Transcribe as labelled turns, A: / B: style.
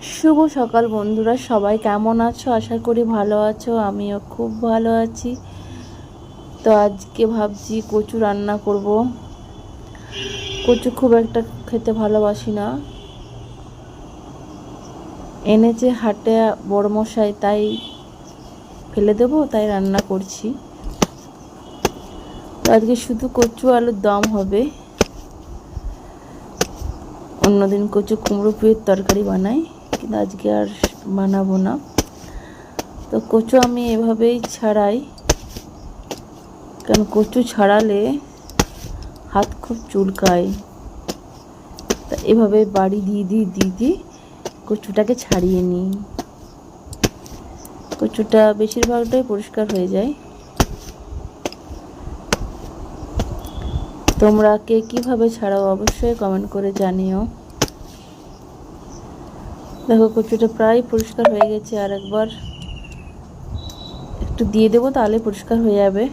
A: শুভ সকাল বন্ধুরা, সবাই কেমন আছো? আশা করি ভালো আছো। আমিও খুব ভালো আছি। তো আজকে ভাবছি কচু রান্না করব। কচু খুব একটা খেতে ভালোবাসি না, এনেছে হাটে বড়মশাই, তাই ফেলে দেবো, তাই রান্না করছি। তো আজকে শুধু কচু আলুর দম হবে। অন্যদিন কচু কুমড়ো পুঁইয়ের তরকারি বানাই, কিন্তু আজকে আর বানাবো না। তো কচু আমি এভাবেই ছাড়াই, কারণ কচু ছাড়ালে হাত খুব চুলকায়। তা এভাবে বাড়ি দিয়ে কচুটাকে ছাড়িয়ে নিই। কচুটা বেশিরভাগটাই পরিষ্কার হয়ে যায়। তোমরা কে কীভাবে ছাড়াও অবশ্যই কমেন্ট করে জানিও। দেখো কচুটা প্রায় পরিষ্কার হয়ে গেছে, আর একবার একটু দিয়ে দেবো, তাহলে পরিষ্কার হয়ে যাবে।